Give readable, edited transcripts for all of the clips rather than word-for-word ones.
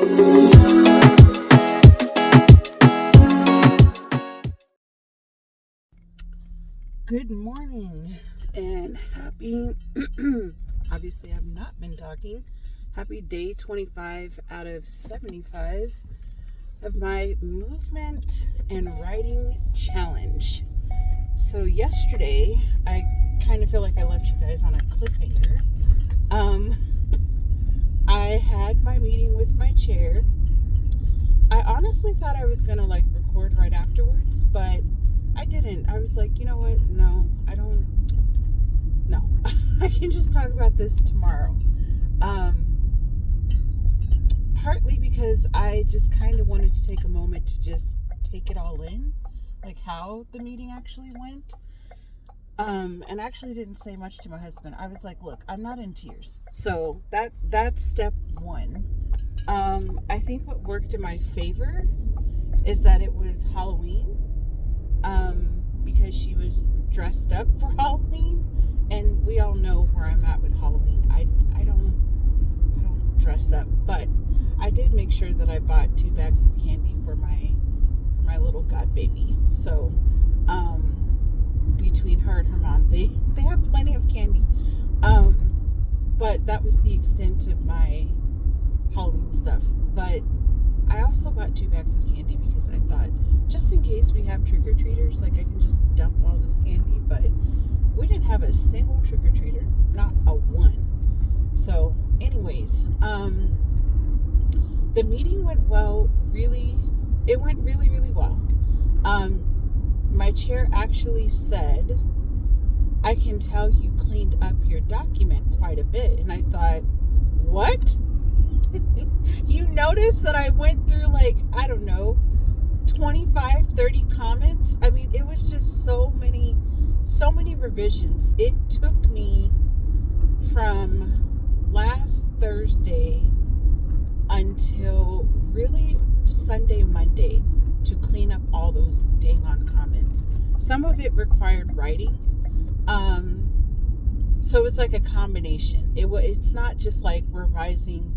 Good morning and happy, obviously I've not been talking, happy day 25 out of 75 of my movement and writing challenge. So yesterday, I kind of feel like I left you guys on a cliffhanger. I had my meeting with my chair. I honestly thought I was going to record right afterwards, but I didn't. I was like, you know what? No, I don't. No, I can just talk about this tomorrow. Partly because I just kind of wanted to take a moment to just take it all in, like how the meeting actually went. And I actually didn't say much to my husband. I was like, look, I'm not in tears. So that's step one. I think what worked in my favor is that it was Halloween. Because she was dressed up for Halloween, and we all know where I'm at with Halloween. I don't dress up, but I did make sure that I bought 2 bags of candy for my little god baby. So between her and her mom, they have plenty of candy. But that was the extent of my Halloween stuff. But I also bought 2 bags of candy because I thought, just in case we have trick-or-treaters, I can just dump all this candy. But we didn't have a single trick-or-treater, not a one. So anyways, the meeting went well. It went really, really well. My chair actually said, I can tell you cleaned up your document quite a bit. And I thought, what? You noticed that I went through 25, 30 comments. I mean, it was just so many revisions. It took me from last Thursday until really Sunday, Monday to clean up all those dang on comments. Some of it required writing. So it was like a combination. It's not just revising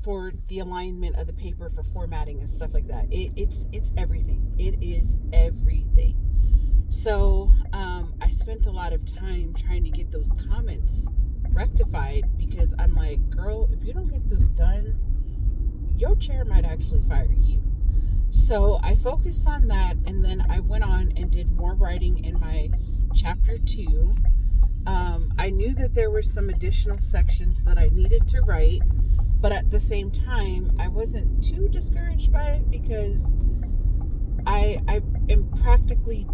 for the alignment of the paper for formatting and stuff like that. It's everything. It is everything. So I spent a lot of time trying to get those comments rectified because I'm like, girl, if you don't get this done, your chair might actually fire you. So I focused on that, and then I went on and did more writing in my chapter 2. I knew that there were some additional sections that I needed to write, but at the same time, I wasn't too discouraged by it because I am practically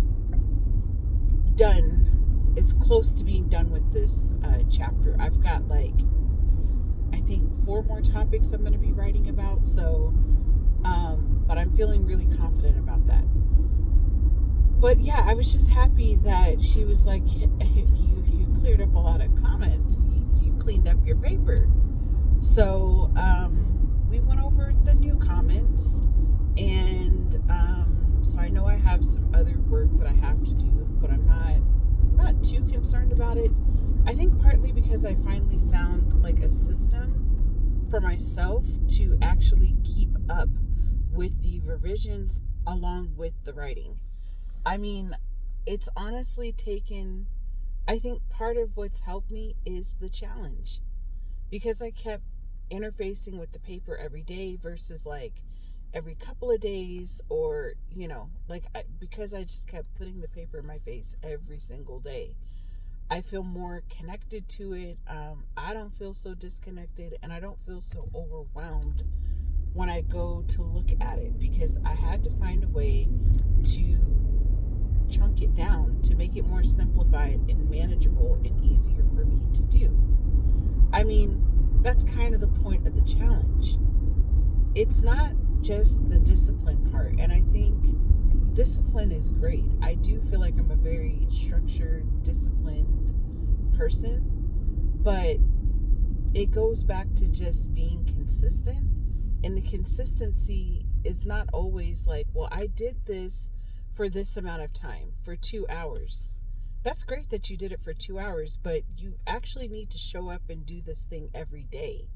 done, as close to being done with this chapter. I've got I think 4 more topics I'm going to be writing about, so but I'm feeling really confident about that. But yeah, I was just happy that she was like, you cleared up a lot of comments. You cleaned up your paper. So we went over the new comments, and so I know I have some other work that I have to do, but I'm not too concerned about it. I think partly because I finally found a system for myself to actually keep up with the revisions along with the writing. I mean, it's honestly taken, I think part of what's helped me is the challenge, because I kept interfacing with the paper every day versus every couple of days, or because I just kept putting the paper in my face every single day. I feel more connected to it. I don't feel so disconnected, and I don't feel so overwhelmed when I go to look at it, because I had to find a way to chunk it down to make it more simplified and manageable and easier for me to do. I mean, that's kind of the point of the challenge. It's not just the discipline part, and I think discipline is great. I do feel like I'm a very structured, disciplined person, but it goes back to just being consistent. And the consistency is not always well, I did this for this amount of time, for 2 hours. that's great that you did it for 2 hours, but you actually need to show up and do this thing every day.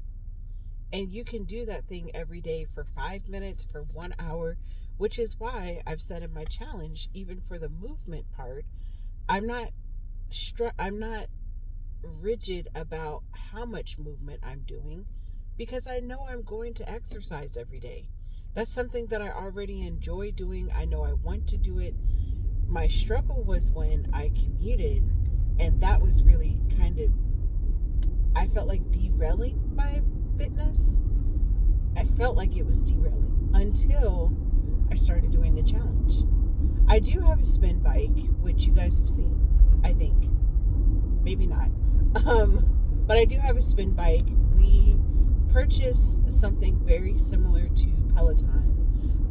And you can do that thing every day for 5 minutes, for 1 hour, which is why I've said in my challenge, even for the movement part, I'm not rigid about how much movement I'm doing, because I know I'm going to exercise every day. That's something that I already enjoy doing. I know I want to do it. My struggle was when I commuted, and that was really kind of, I felt like derailing my fitness. I felt like it was derailing until I started doing the challenge. I do have a spin bike, which you guys have seen, I think. Maybe not. But I do have a spin bike. We purchased something very similar to Peloton.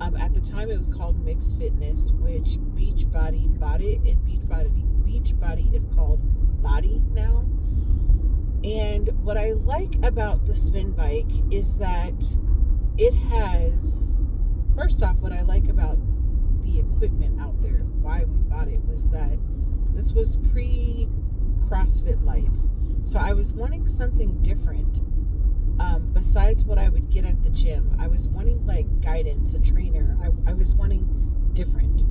At the time, it was called Mixed Fitness, which Beachbody bought it, and Beachbody is called Body now. And what I like about the spin bike is that it has, first off, what I like about the equipment out there, why we bought it, was that this was pre-CrossFit life. So I was wanting something different. Besides what I would get at the gym, I was wanting like guidance, a trainer. I was wanting different.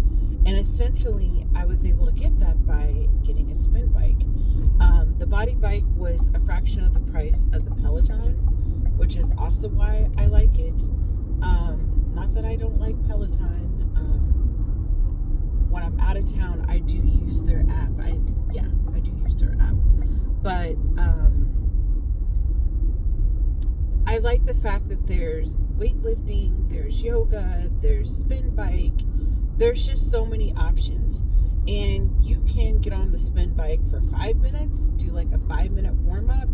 And essentially, I was able to get that by getting a spin bike. The body bike was a fraction of the price of the Peloton, which is also why I like it. Not that I don't like Peloton. When I'm out of town, I do use their app. I do use their app. But I like the fact that there's weightlifting, there's yoga, there's spin bike. There's just so many options. And you can get on the spin bike for 5 minutes, do like a 5-minute warm up,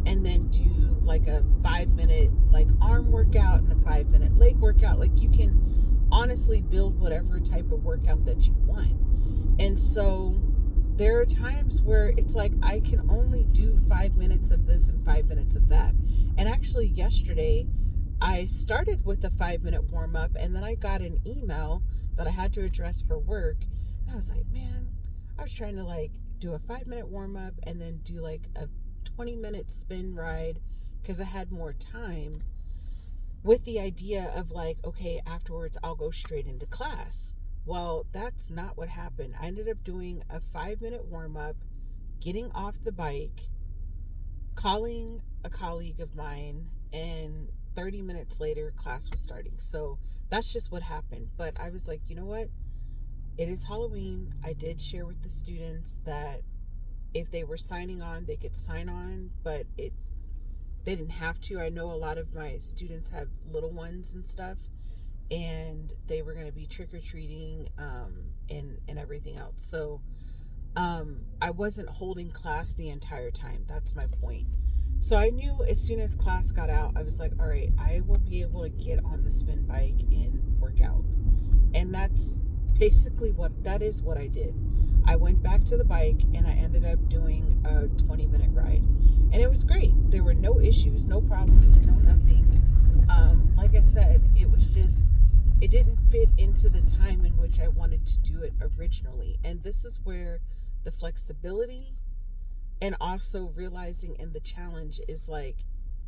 and then do like a 5-minute like arm workout and a 5-minute leg workout. Like, you can honestly build whatever type of workout that you want. And so there are times where it's like I can only do 5 minutes of this and 5 minutes of that. And actually yesterday I started with a 5-minute warm up, and then I got an email that I had to address for work. And I was like, man, I was trying to like do a 5-minute warm up and then do like a 20-minute spin ride because I had more time, with the idea of like, okay, afterwards I'll go straight into class. Well, that's not what happened. I ended up doing a 5-minute warm up, getting off the bike, calling a colleague of mine, and 30 minutes later class was starting. So that's just what happened. But I was like, you know what? It is Halloween. I did share with the students that if they were signing on, they could sign on, but they didn't have to. I know a lot of my students have little ones and stuff, and they were going to be trick-or-treating and everything else. So I wasn't holding class the entire time. That's my point. So I knew as soon as class got out, I was like, all right, I will be able to get on the spin bike and work out. And that's basically what I did. I went back to the bike and I ended up doing a 20-minute ride. And it was great. There were no issues, no problems, no nothing. Like I said, it didn't fit into the time in which I wanted to do it originally. And this is where the flexibility and also realizing in the challenge is like,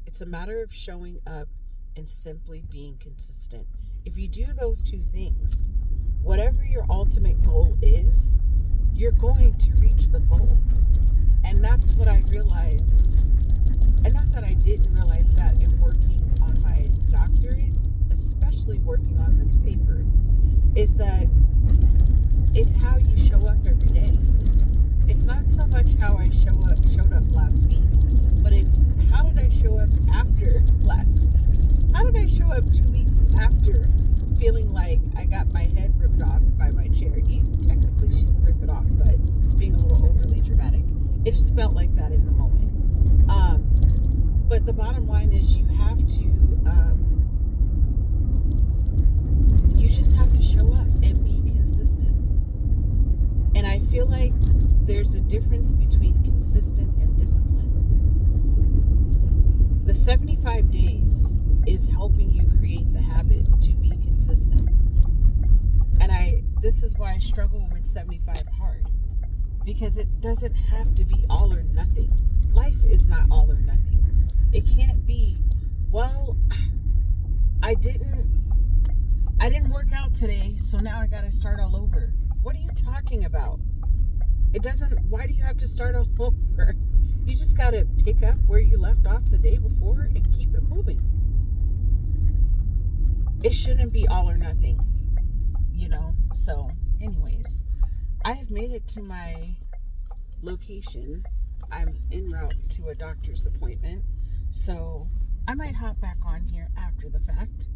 it's a matter of showing up and simply being consistent. If you do those two things, whatever your ultimate goal is, you're going to reach the goal. And that's what I realized. And not that I didn't realize that in working on my doctorate, especially working on this paper, is that it's how you show up every day. It's not so much how I showed up last week, but it's how did I show up after last week? How did I show up 2 weeks after feeling like I got my head ripped off by my chair? You technically shouldn't rip it off, but being a little overly dramatic. It just felt like that in the moment. But the bottom line is you just have to show up and be consistent. And I feel like there's a difference between consistent and discipline. The 75 days is helping you create the habit to be consistent. And this is why I struggle with 75 hard. because it doesn't have to be all or nothing. Life is not all or nothing. It can't be, well, I didn't work out today, so now I got to start all over. What are you talking about? It doesn't, why do you have to start all over? You just got to pick up where you left off the day before and keep it moving. It shouldn't be all or nothing, you know? So, anyways, I have made it to my location. I'm en route to a doctor's appointment, so I might hop back on here after the fact.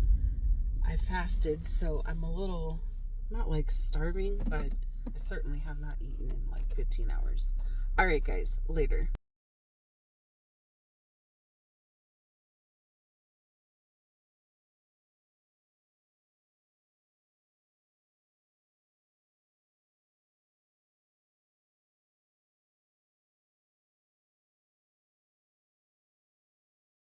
I fasted, so I'm a little, not like starving, but I certainly have not eaten in like 15 hours. All right, guys, later.